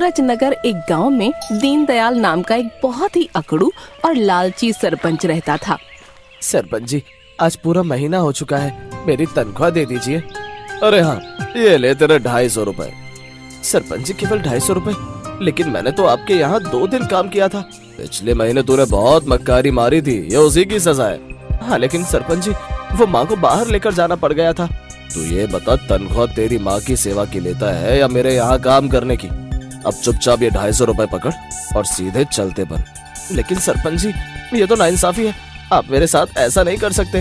सूरज नगर एक गांव में दीनदयाल नाम का एक बहुत ही अकड़ू और लालची सरपंच रहता था। सरपंच जी, आज पूरा महीना हो चुका है, मेरी तनख्वाह दे दीजिए। अरे हाँ, ये ले तेरे 250 रुपए। सरपंच जी, केवल 250 रुपए? लेकिन मैंने तो आपके यहाँ 2 दिन काम किया था। पिछले महीने तूने बहुत मक्कारी मारी थी, ये उसी की सजा है। हाँ लेकिन सरपंच जी, वो माँ को बाहर लेकर जाना पड़ गया था। तू ये बता, तनख्वाह तेरी माँ की सेवा की लेता है या मेरे यहाँ काम करने की? अब चुपचाप ये 250 रुपए पकड़ और सीधे चलते बन। लेकिन सरपंच जी, ये तो नाइंसाफी है, आप मेरे साथ ऐसा नहीं कर सकते।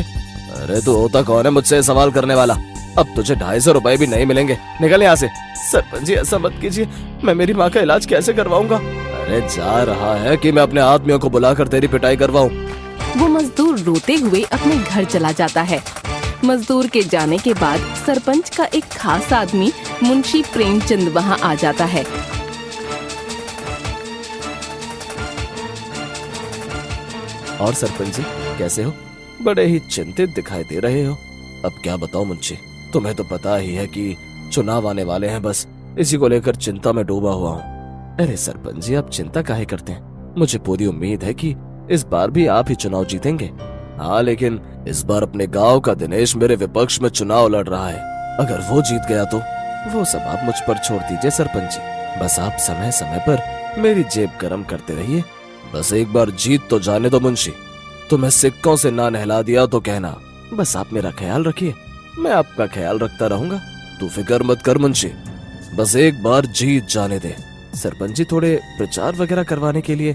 अरे तू होता कौन है मुझसे सवाल करने वाला? अब तुझे 250 रुपए भी नहीं मिलेंगे, निकल यहाँ से। सरपंच जी ऐसा मत कीजिए, मैं मेरी माँ का इलाज कैसे करवाऊंगा? अरे जा रहा है कि मैं अपने आदमियों को बुलाकर तेरी पिटाई करवाऊं। वो मजदूर रोते हुए अपने घर चला जाता है। मजदूर के जाने के बाद सरपंच का एक खास आदमी मुंशी प्रेमचंद वहाँ आ जाता है। और सरपंच जी कैसे हो? बड़े ही चिंतित दिखाई दे रहे हो। अब क्या बताओ मुंशी, तुम्हें तो पता ही है कि चुनाव आने वाले हैं, बस इसी को लेकर चिंता में डूबा हुआ हूँ। अरे सरपंच जी, आप चिंता काहे करते हैं? मुझे पूरी उम्मीद है कि इस बार भी आप ही चुनाव जीतेंगे। हाँ लेकिन इस बार अपने गांव का दिनेश मेरे विपक्ष में चुनाव लड़ रहा है। अगर वो जीत गया तो वो सब आप मुझ पर छोड़ दीजिए सरपंच जी। बस आप समय समय पर मेरी जेब गर्म करते रहिए। बस एक बार जीत तो जाने दो मुंशी। तुम्हें सिक्कों से ना नहला दिया तो कहना। बस आप मेरा ख्याल रखिए, मैं आपका ख्याल रखता रहूंगा। तू फिक्र मत कर मुंशी, बस एक बार जीत जाने दे। सरपंच जी, थोड़े प्रचार वगैरह करवाने के लिए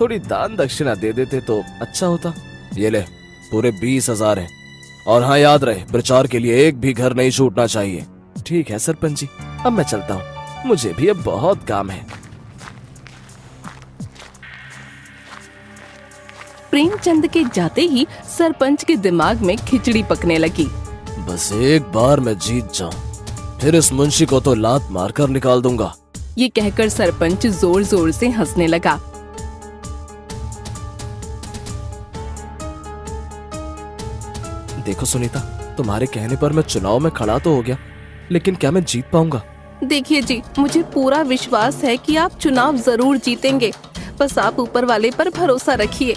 थोड़ी दान दक्षिणा दे देते तो अच्छा होता। ये ले, पूरे 20,000 हैं। और हाँ याद रहे, प्रचार के लिए एक भी घर नहीं छूटना चाहिए। ठीक है सरपंच जी, अब मैं चलता हूँ, मुझे भी अब बहुत काम है। प्रेमचंद के जाते ही सरपंच के दिमाग में खिचड़ी पकने लगी। बस एक बार मैं जीत जाऊं, फिर इस मुंशी को तो लात मारकर निकाल दूंगा। ये कहकर सरपंच जोर जोर से हंसने लगा। देखो सुनीता, तुम्हारे कहने पर मैं चुनाव में खड़ा तो हो गया, लेकिन क्या मैं जीत पाऊंगा? देखिए जी, मुझे पूरा विश्वास है कि आप चुनाव जरूर जीतेंगे। बस आप ऊपर वाले पर भरोसा रखिए।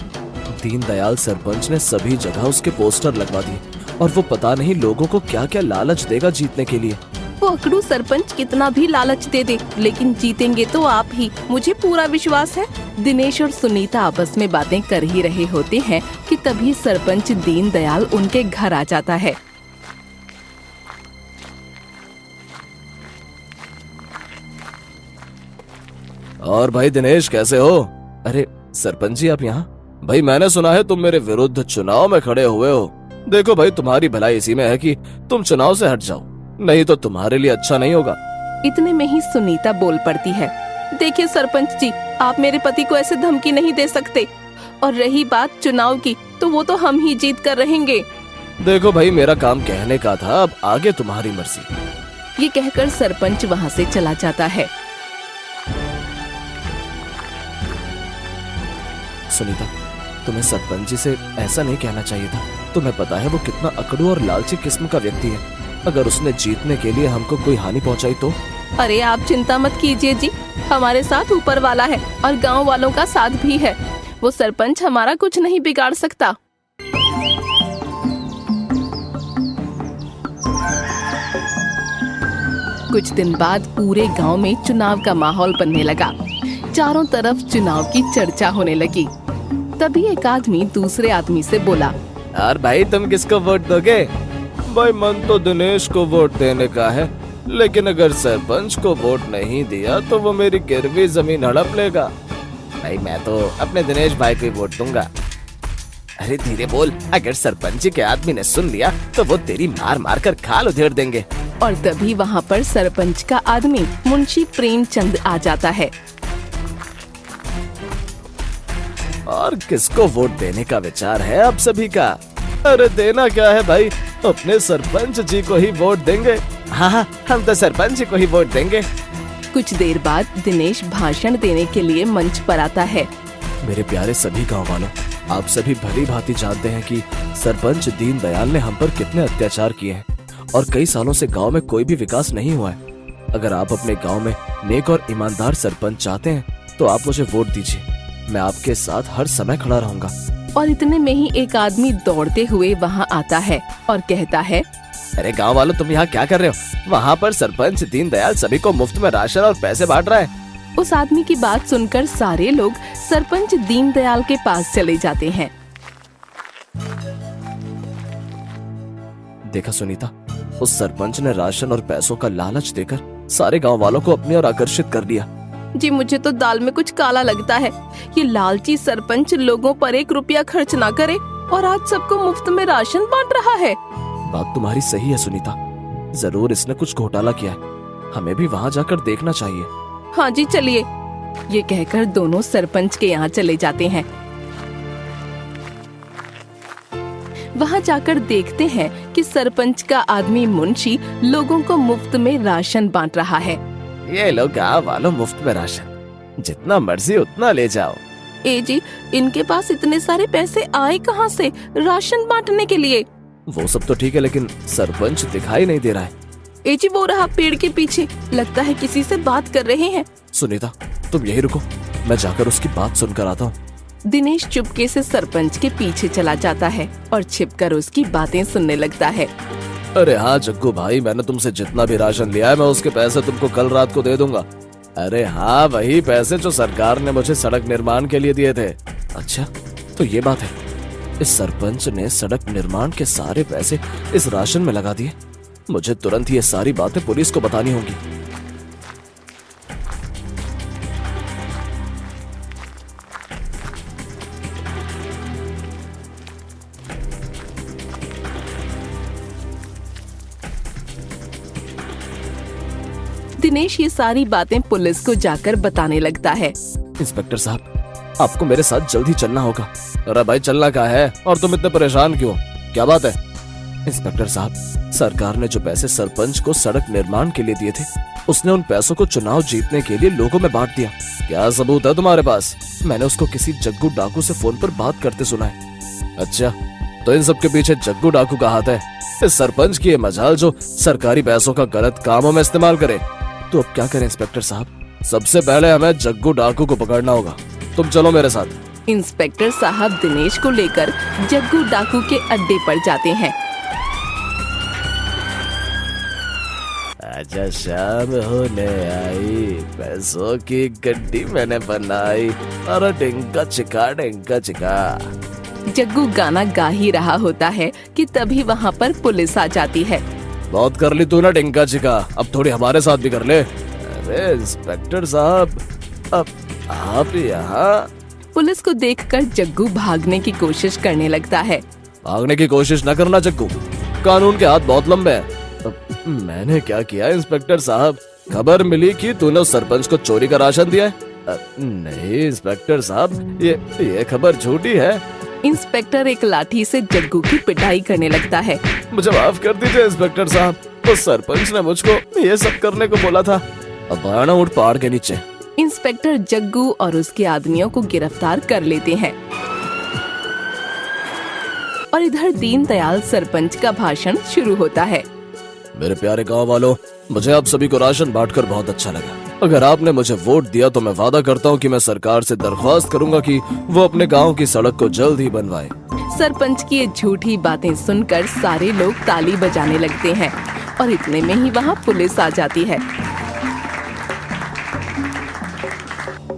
दीनदयाल सरपंच ने सभी जगह उसके पोस्टर लगवा दिए और वो पता नहीं लोगों को क्या क्या लालच देगा जीतने के लिए। वो अकड़ू सरपंच कितना भी लालच दे दे, लेकिन जीतेंगे तो आप ही, मुझे पूरा विश्वास है। दिनेश और सुनीता आपस में बातें कर ही रहे होते हैं कि तभी सरपंच दीनदयाल उनके घर आ जाता है। और भाई दिनेश, कैसे हो? अरे सरपंच जी, आप यहाँ? भाई मैंने सुना है तुम मेरे विरुद्ध चुनाव में खड़े हुए हो। देखो भाई, तुम्हारी भलाई इसी में है कि तुम चुनाव से हट जाओ, नहीं तो तुम्हारे लिए अच्छा नहीं होगा। इतने में ही सुनीता बोल पड़ती है। देखिए सरपंच जी, आप मेरे पति को ऐसे धमकी नहीं दे सकते। और रही बात चुनाव की, तो वो तो हम ही जीत कर रहेंगे। देखो भाई, मेरा काम कहने का था, अब आगे तुम्हारी मर्जी। ये कहकर सरपंच वहाँ से चला जाता है। सुनीता, तुम्हें सरपंच जी से ऐसा नहीं कहना चाहिए था। तुम्हें पता है वो कितना अकड़ू और लालची किस्म का व्यक्ति है। अगर उसने जीतने के लिए हमको कोई हानि पहुंचाई तो? अरे आप चिंता मत कीजिए जी, हमारे साथ ऊपर वाला है और गांव वालों का साथ भी है। वो सरपंच हमारा कुछ नहीं बिगाड़ सकता। कुछ दिन बाद पूरे गांव में चुनाव का माहौल बनने लगा। चारों तरफ चुनाव की चर्चा होने लगी। तभी एक आदमी दूसरे आदमी से बोला, यार भाई, तुम किसको वोट दोगे? भाई मन तो दिनेश को वोट देने का है, लेकिन अगर सरपंच को वोट नहीं दिया तो वो मेरी गिरवी जमीन हड़प लेगा। भाई मैं तो अपने दिनेश भाई को ही वोट दूंगा। अरे धीरे बोल, अगर सरपंच जी के आदमी ने सुन लिया तो वो तेरी मार मार कर खाल उधेड़ देंगे। और तभी वहाँ पर सरपंच का आदमी मुंशी प्रेमचंद आ जाता है। और किसको वोट देने का विचार है आप सभी का? अरे देना क्या है भाई, अपने सरपंच जी को ही वोट देंगे। हाँ, हम तो सरपंच जी को ही वोट देंगे। कुछ देर बाद दिनेश भाषण देने के लिए मंच पर आता है। मेरे प्यारे सभी गाँव वालों, आप सभी भली भांति जानते हैं कि सरपंच दीनदयाल ने हम पर कितने अत्याचार किए हैं और कई सालों से गांव में कोई भी विकास नहीं हुआ है। अगर आप अपने गांव में नेक और ईमानदार सरपंच चाहते हैं तो आप मुझे वोट दीजिए। मैं आपके साथ हर समय खड़ा रहूंगा। और इतने में ही एक आदमी दौड़ते हुए वहाँ आता है और कहता है, अरे गांव वालों, तुम यहाँ क्या कर रहे हो? वहाँ पर सरपंच दीनदयाल सभी को मुफ्त में राशन और पैसे बांट रहा है। उस आदमी की बात सुनकर सारे लोग सरपंच दीनदयाल के पास चले जाते हैं। देखा सुनीता, उस सरपंच ने राशन और पैसों का लालच देकर सारे गांव वालों को अपनी ओर आकर्षित कर लिया। जी, मुझे तो दाल में कुछ काला लगता है। ये लालची सरपंच लोगों पर 1 रुपया खर्च ना करे और आज सबको मुफ्त में राशन बांट रहा है। बात तुम्हारी सही है सुनीता, जरूर इसने कुछ घोटाला किया है। हमें भी वहाँ जाकर देखना चाहिए। हाँ जी, चलिए। ये कहकर दोनों सरपंच के यहाँ चले जाते हैं। वहाँ जाकर देखते हैं कि सरपंच का आदमी मुंशी लोगों को मुफ्त में राशन बांट रहा है। ये लो गाँव वालों, मुफ्त में राशन, जितना मर्जी उतना ले जाओ। ए जी, इनके पास इतने सारे पैसे आए कहाँ से राशन बांटने के लिए? वो सब तो ठीक है, लेकिन सरपंच दिखाई नहीं दे रहा है। ए जी, वो रहा पेड़ के पीछे, लगता है किसी से बात कर रहे हैं। सुनीता, तुम यही रुको, मैं जाकर उसकी बात सुनकर आता हूँ। दिनेश चुपके से सरपंच के पीछे चला जाता है और छिपकर उसकी बातें सुनने लगता है। अरे हाँ जग्गू भाई, मैंने तुमसे जितना भी राशन लिया है मैं उसके पैसे तुमको कल रात को दे दूंगा। अरे हाँ, वही पैसे जो सरकार ने मुझे सड़क निर्माण के लिए दिए थे। अच्छा, तो ये बात है, इस सरपंच ने सड़क निर्माण के सारे पैसे इस राशन में लगा दिए। मुझे तुरंत ये सारी बातें पुलिस को बतानी होंगी। दिनेश ये सारी बातें पुलिस को जाकर बताने लगता है। इंस्पेक्टर साहब, आपको मेरे साथ जल्दी चलना होगा। अरे भाई, चलना क्या है और तुम इतने परेशान क्यों? क्या बात है? इंस्पेक्टर साहब, सरकार ने जो पैसे सरपंच को सड़क निर्माण के लिए दिए थे, उसने उन पैसों को चुनाव जीतने के लिए लोगों में बांट दिया। क्या सबूत है तुम्हारे पास? मैंने उसको किसी जग्गू डाकू से फोन पर बात करते सुना है। अच्छा, तो इन सब के पीछे जग्गू डाकू का हाथ है। इस सरपंच की ये मजाल जो सरकारी पैसों का गलत कामों में इस्तेमाल करे। तो अब क्या करें इंस्पेक्टर साहब? सबसे पहले हमें जग्गू डाकू को पकड़ना होगा। तुम चलो मेरे साथ। इंस्पेक्टर साहब दिनेश को लेकर जग्गू डाकू के अड्डे पर जाते हैं। आजा शाम होने आई, पैसों की गड्डी मैंने बनाई, अरे डिंका चिका। जग्गू गाना गा ही रहा होता है कि तभी वहाँ पर पुलिस आ जाती है। बहुत कर ली तू ना डिंका चिका, अब थोड़ी हमारे साथ भी कर ले। अरे इंस्पेक्टर साहब, अब आप यहाँ? पुलिस को देखकर जग्गू भागने की कोशिश करने लगता है। भागने की कोशिश न करना जग्गू, कानून के हाथ बहुत लंबे हैं। मैंने क्या किया इंस्पेक्टर साहब? खबर मिली कि तूने उस सरपंच को चोरी का राशन दिया है। नहीं इंस्पेक्टर साहब, ये खबर झूठी है। इंस्पेक्टर एक लाठी से जग्गू की पिटाई करने लगता है। मुझे माफ कर दीजिए इंस्पेक्टर साहब, उस सरपंच ने मुझको ये सब करने को बोला था। अब आना उठ पहाड़ के नीचे। इंस्पेक्टर जग्गू और उसके आदमियों को गिरफ्तार कर लेते हैं और इधर दीनदयाल सरपंच का भाषण शुरू होता है। मेरे प्यारे गांव वालों, मुझे आप सभी को राशन बांटकर बहुत अच्छा लगा। अगर आपने मुझे वोट दिया तो मैं वादा करता हूँ कि मैं सरकार से दरख्वास्त करूंगा कि वो अपने गांव की सड़क को जल्द ही बनवाए। सरपंच की ये झूठी बातें सुनकर सारे लोग ताली बजाने लगते हैं और इतने में ही वहाँ पुलिस आ जाती है।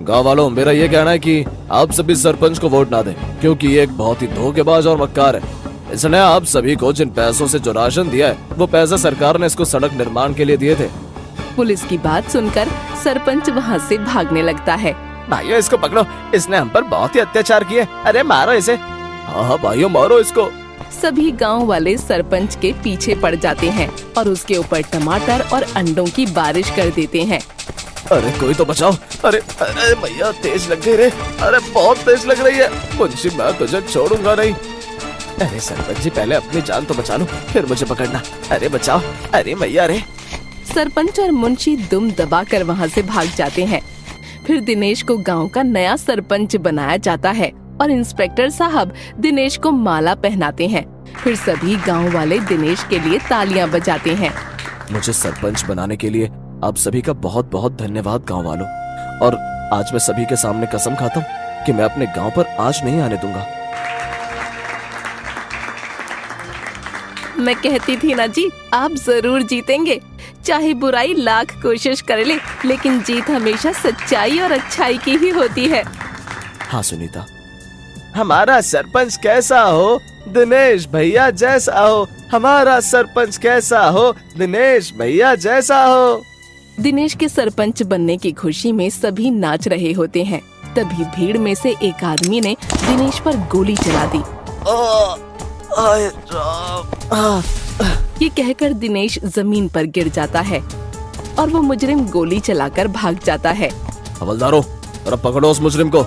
गांव वालों, मेरा ये कहना है कि आप सभी सरपंच को वोट ना दें, क्योंकि ये एक बहुत ही धोखेबाज और मक्कार है। इसने आप सभी को जिन पैसों से जो राशन दिया है, वो पैसा सरकार ने इसको सड़क निर्माण के लिए दिए थे। पुलिस की बात सुनकर सरपंच वहाँ से भागने लगता है। भाइयों, इसको पकड़ो, इसने हम पर बहुत ही अत्याचार किए। अरे मारो इसे। हाँ भाइयों, मारो इसको। सभी गांव वाले सरपंच के पीछे पड़ जाते हैं और उसके ऊपर टमाटर और अंडों की बारिश कर देते हैं। अरे कोई तो बचाओ। अरे अरे भैया, तेज लग गई रे। अरे बहुत तेज लग रही है मुंशी, मैं तुझे छोड़ूंगा नहीं। अरे सरपंच जी, पहले अपनी जान तो बचा लो, फिर मुझे पकड़ना। अरे बचाओ। अरे भैया रे। सरपंच और मुंशी दुम दबाकर वहाँ से भाग जाते हैं। फिर दिनेश को गांव का नया सरपंच बनाया जाता है और इंस्पेक्टर साहब दिनेश को माला पहनाते हैं। फिर सभी गांव वाले दिनेश के लिए तालियां बजाते हैं। मुझे सरपंच बनाने के लिए आप सभी का बहुत बहुत धन्यवाद गांव वालों। और आज मैं सभी के सामने कसम खाता हूँ कि मैं अपने गांव पर आज नहीं आने दूंगा। मैं कहती थी ना जी, आप जरूर जीतेंगे। चाहे बुराई लाख कोशिश कर ले, लेकिन जीत हमेशा सच्चाई और अच्छाई की ही होती है। हाँ सुनीता, हमारा सरपंच कैसा हो, दिनेश भैया जैसा हो। हमारा सरपंच कैसा हो, दिनेश भैया जैसा हो। दिनेश के सरपंच बनने की खुशी में सभी नाच रहे होते हैं। तभी भीड़ में से एक आदमी ने दिनेश पर गोली चला दी। आए राम। ये कहकर दिनेश जमीन पर गिर जाता है और वो मुजरिम गोली चलाकर भाग जाता है। हवलदारों, जरा पकड़ो उस मुजरिम को।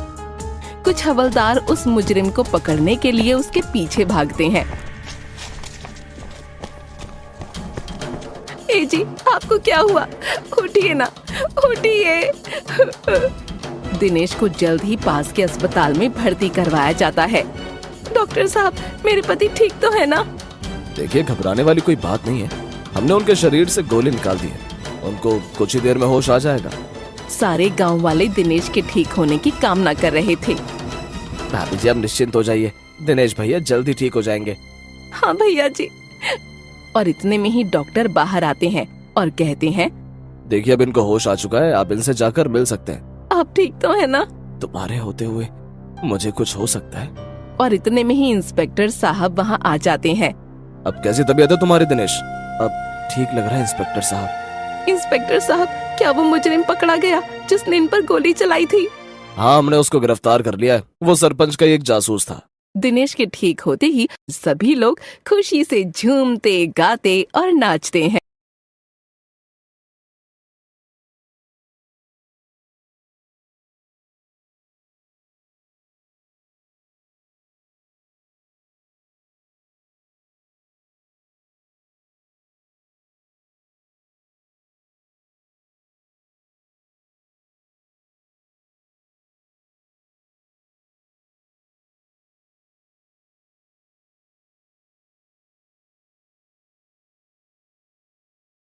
कुछ हवलदार उस मुजरिम को पकड़ने के लिए उसके पीछे भागते हैं। ए जी, आपको क्या हुआ? उठिए ना, उठिए। दिनेश को जल्द ही पास के अस्पताल में भर्ती करवाया जाता है। डॉक्टर साहब, मेरे पति ठीक तो है ना? देखिए, घबराने वाली कोई बात नहीं है। हमने उनके शरीर से गोली निकाल दी है। उनको कुछ ही देर में होश आ जाएगा। सारे गांव वाले दिनेश के ठीक होने की कामना कर रहे थे। भाभी जी, आप निश्चिंत हो जाइए, दिनेश भैया जल्दी ठीक हो जाएंगे। हाँ भैया जी। और इतने में ही डॉक्टर बाहर आते हैं और कहते हैं, देखिए अब इनको होश आ चुका है, आप इनसे जाकर मिल सकते हैं। आप ठीक तो है ना? तुम्हारे होते हुए मुझे कुछ हो सकता है। और इतने में ही इंस्पेक्टर साहब वहाँ आ जाते हैं। अब कैसी तबीयत है तुम्हारी दिनेश? अब ठीक लग रहा है इंस्पेक्टर साहब। इंस्पेक्टर साहब, क्या वो मुजरिम पकड़ा गया जिसने इन पर गोली चलाई थी? हाँ, हमने उसको गिरफ्तार कर लिया है। वो सरपंच का एक जासूस था। दिनेश के ठीक होते ही सभी लोग खुशी से झूमते, गाते और नाचते हैं।